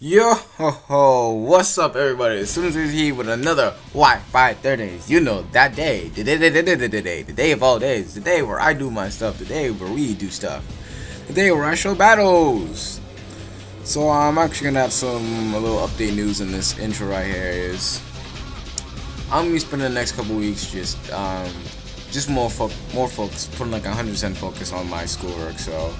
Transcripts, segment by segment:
Yo ho ho, what's up everybody? As soon as we're here with another Wi-Fi Thursdays, you know that day, the day of all days, the day where I do my stuff, the day where we do stuff, the day where I show battles. So I'm actually gonna have a little update news in this intro right here. Is I'm gonna be spending the next couple weeks just more focus, putting like 100% focus on my schoolwork. So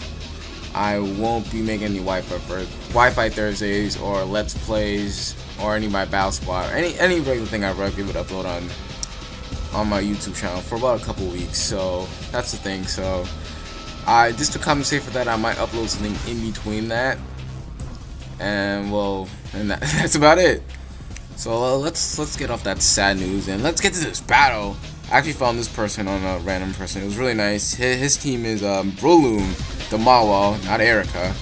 I won't be making any Wi-Fi Thursdays or Let's Plays or any of my Battle Spot or any regular thing I regularly would upload on my YouTube channel for about a couple weeks. So that's the thing. So I just to compensate for that, I might upload something in between that, and that's about it. So let's get off that sad news and let's get to this battle. I actually found this person on a random person. It was really nice. His team is Broloom, the Mawa, not Erica,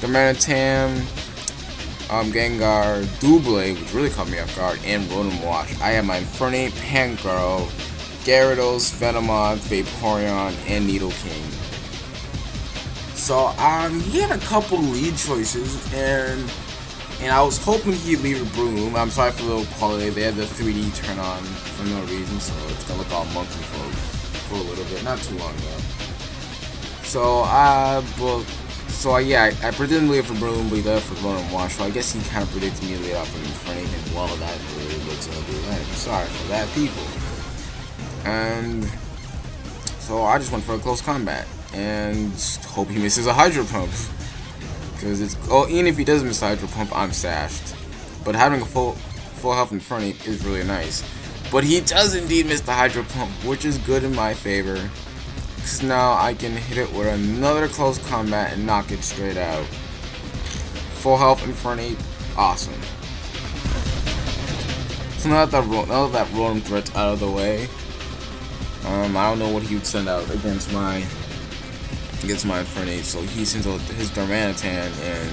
the Manitam, Gengar, Doublade, which really caught me off guard, and Rotom Wash. I have my Infernape, Pangaro, Gyarados, Venomoth, Vaporeon, and Nidoking. So he had a couple lead choices, and I was hoping he'd leave a Broom. I'm sorry for the little quality. They had the 3D turn on for no reason, so it's gonna look all monkey for a little bit, not too long though. So I predicted him leave for Broom, but he left for Rotom Wash. So I guess he kind of predicted me to leave off in front of him. Well, that really looks ugly. I'm sorry for that, people. And so I just went for a close combat and hope he misses a Hydro Pump. Because even if he does miss Hydro Pump, I'm sashed. But having a full health in front of him is really nice. But he does indeed miss the Hydro Pump, which is good in my favor. Because now I can hit it with another close combat and knock it straight out. Full health in front of him, awesome. So now that Rotom threat's out of the way, I don't know what he would send out against my Infernape. So he sends out his Darmanitan, and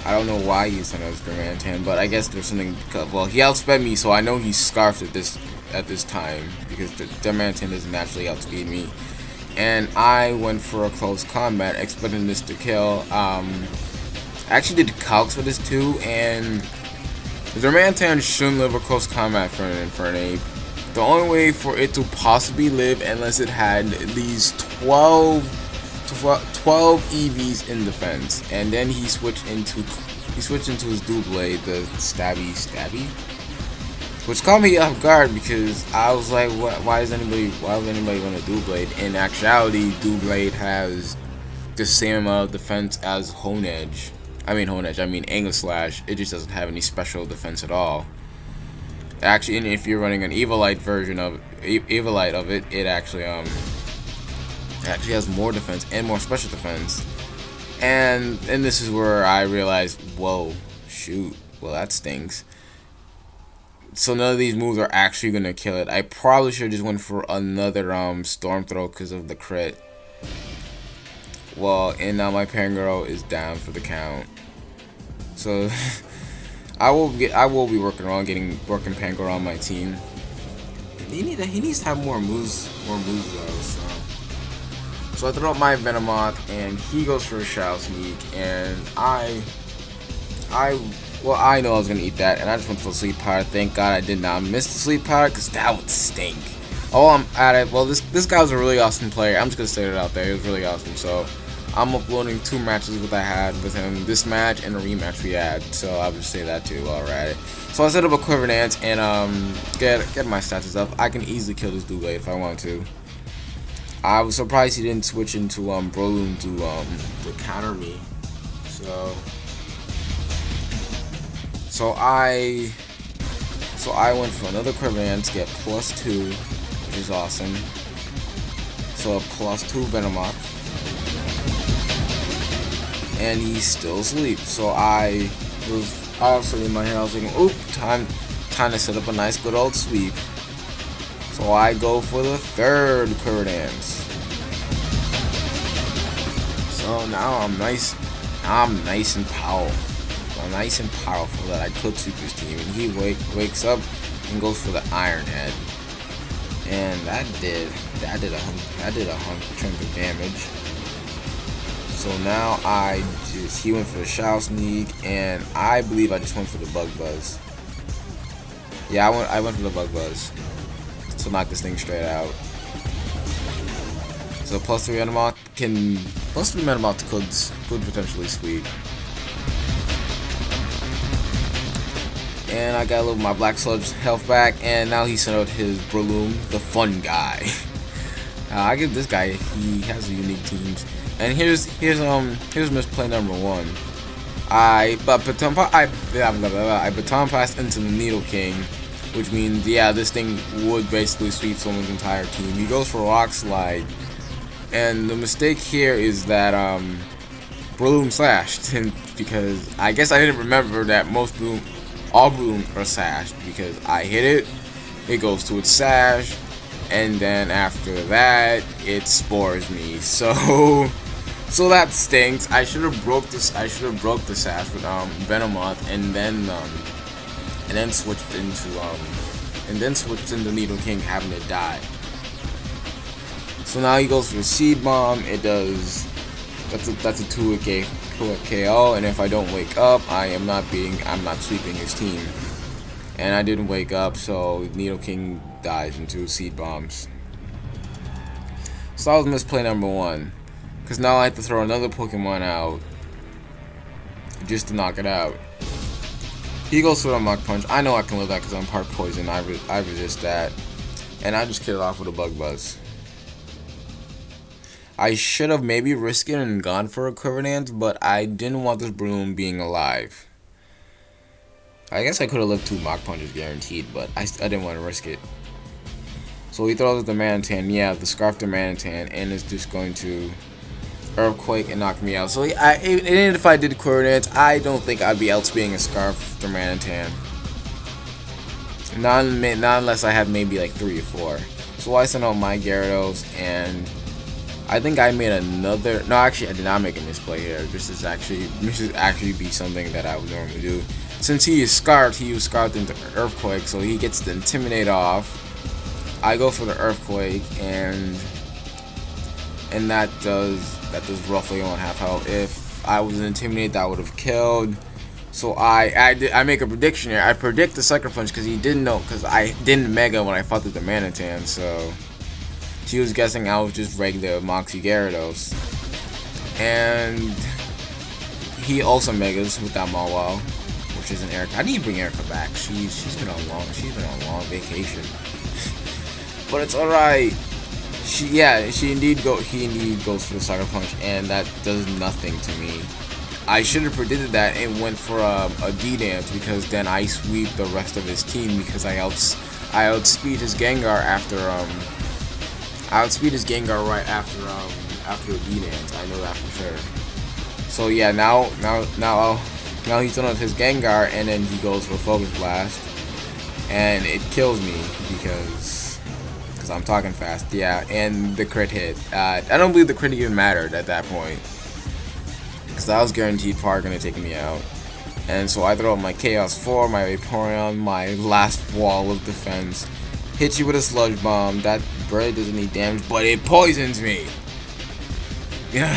I don't know why he sent out his Darmanitan, but I guess there's something. Well, he outsped me, so I know he's scarfed at this time because the Darmanitan doesn't naturally outspeed me. And I went for a close combat, expecting this to kill. I actually did calcs for this too, and the Darmanitan shouldn't live a close combat for an Infernape. The only way for it to possibly live, unless it had these 12 EVs in defense, and then he switched into his Doublade, the Stabby, which caught me off guard because I was like, why would anybody want to Doublade? In actuality, Doublade has the same amount of defense as Honedge. I mean Angle Slash. It just doesn't have any special defense at all. Actually, and if you're running an Evilite version of it, it actually has more defense and more special defense. And this is where I realized, whoa, shoot, well that stings. So none of these moves are actually gonna kill it. I probably should have just went for another Storm Throw because of the crit. Well, and now my Pangaro is down for the count. So I will be working Pangaro on my team. He needs to have more moves though. So I throw up my Venomoth, and he goes for a Shadow Sneak, and I know I was gonna eat that, and I just went for the Sleep Powder. Thank God I did not miss the Sleep Powder, because that would stink. Oh, I'm at it. Well, this guy was a really awesome player. I'm just gonna say it out there. He was really awesome. So I'm uploading 2 matches that I had with him, this match and a rematch we had. So I'll just say that too. Alright. So I set up a Quiver Dance and get my stats up. I can easily kill this Doublade if I want to. I was surprised he didn't switch into Broloom to counter me. So I went for another Quiver Dance to get +2, which is awesome. So a +2 Venomoth, and he's still asleep. So I was also in my head. I was thinking, oop, time to set up a nice good old sweep. So I go for the 3rd Quiver Dance. So now I'm nice and powerful. I'm nice and powerful that I could sweep his team. And he wakes up and goes for the Iron Head. And that did a chunk of damage. So now he went for the Shao Sneak, and I believe I just went for the Bug Buzz. Yeah, I went for the Bug Buzz. So knock this thing straight out. So plus 3 Metamorph could potentially sweep. And I got a little my Black Sludge health back, and now he sent out his Breloom, the fun guy. I give this guy, he has a unique teams. And here's misplay number 1. I baton passed into the Needle King, which means yeah, this thing would basically sweep someone's entire team. He goes for Rock Slide, and the mistake here is that Breloom slashed, because I guess I didn't remember that all Breloom are sashed, because I hit it, it goes to its sash, and then after that it spores me. So that stinks. I should have broke the sash with Venomoth, and then switched into Needle King, having it die. So now he goes for Seed Bomb. It does. That's a 2-hit KO, and if I don't wake up, I'm not sweeping his team. And I didn't wake up, so Needle King dies into Seed Bombs. So that was misplay number 1. Because now I have to throw another Pokemon out just to knock it out. He goes for a Mach Punch. I know I can live that because I'm part poison. I resist that. And I just kill it off with a Bug Buzz. I should have maybe risked it and gone for a Supertnt, but I didn't want this Breloom being alive. I guess I could have lived 2 Mach Punches guaranteed, but I didn't want to risk it. So he throws the Manatan, yeah, the Scarf the Manatan, and it's just going to Earthquake and knock me out. So even if I did Supertnt, I don't think I'd be outspeeding a Scarf the Manatan. Not unless I have maybe like 3 or 4. So I sent out my Gyarados, and I think I made another. No, actually, I did not make a misplay here. This is actually be something that I would normally do. Since he is Scarfed, he was Scarfed into Earthquake, so he gets the Intimidate off. I go for the Earthquake, and that does roughly 1/2 health. If I was an Intimidate, that would have killed. So I make a prediction here. I predict the Sucker Punch because he didn't know, because I didn't Mega when I fought with the Manatan, so she was guessing I was just regular Moxie Gyarados. And he also Megas with that Mawile, which is an Erica. I need to bring Erica back. She's been on a long vacation. But it's alright. He indeed goes for the Sucker Punch, and that does nothing to me. I should have predicted that and went for a D-Dance, because then I sweep the rest of his team, because I outspeed his Gengar right after a D-Dance. I know that for sure. So yeah, now he's done with his Gengar, and then he goes for Focus Blast, and it kills me because I'm talking fast. Yeah, and the crit hit. I don't believe the crit even mattered at that point, because that was guaranteed part gonna take me out. And so I throw out my Chaos 4, my Vaporeon, my last wall of defense. Hit you with a Sludge Bomb. That barely does any damage, but it poisons me. Yeah.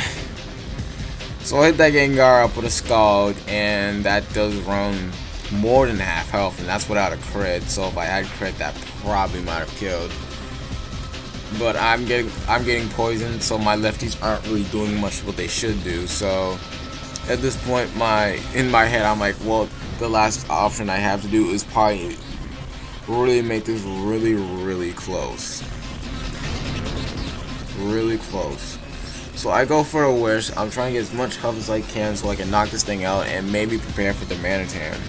So I hit that Gengar up with a Scald, and that does run more than half health, and that's without a crit. So if I had crit, that probably might have killed. But I'm getting poisoned, so my lefties aren't really doing much what they should do. So at this point, in my head, I'm like, well, the last option I have to do is probably really make this really, really close. Really close. So I go for a Wish. I'm trying to get as much health as I can so I can knock this thing out and maybe prepare for the Manatan.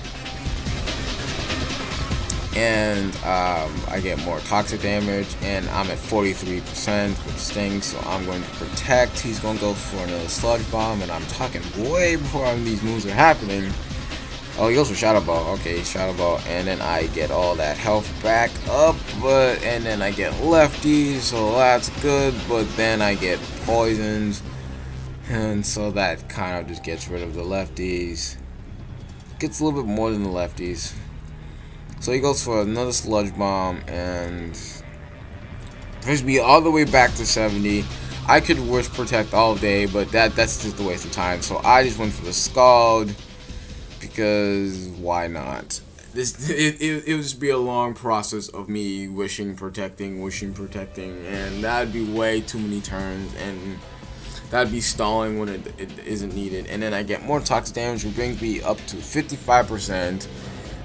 And I get more toxic damage, and I'm at 43%, which stinks, so I'm going to protect. He's going to go for another Sludge Bomb, and I'm talking way before these moves are happening. Oh, he goes for Shadow Ball. Okay, Shadow Ball, and then I get all that health back up, and then I get lefties, so that's good, but then I get poisons, and so that kind of just gets rid of the lefties. Gets a little bit more than the lefties. So he goes for another Sludge Bomb and pushes me all the way back to 70. I could wish protect all day, but that's just a waste of time. So I just went for the Scald because why not? It would just be a long process of me wishing protecting, and that'd be way too many turns, and that'd be stalling when it isn't needed. And then I get more toxic damage, which brings me up to 55%.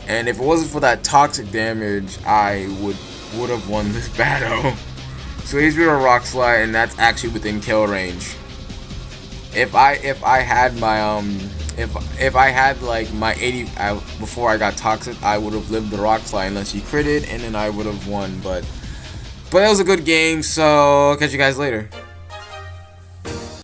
And if it wasn't for that toxic damage, I would have won this battle. So he's with a rock slide, and that's actually within kill range. If I had my if I had like my 80 before I got toxic, I would have lived the rock slide unless he critted, and then I would have won. But it was a good game. So I'll catch you guys later.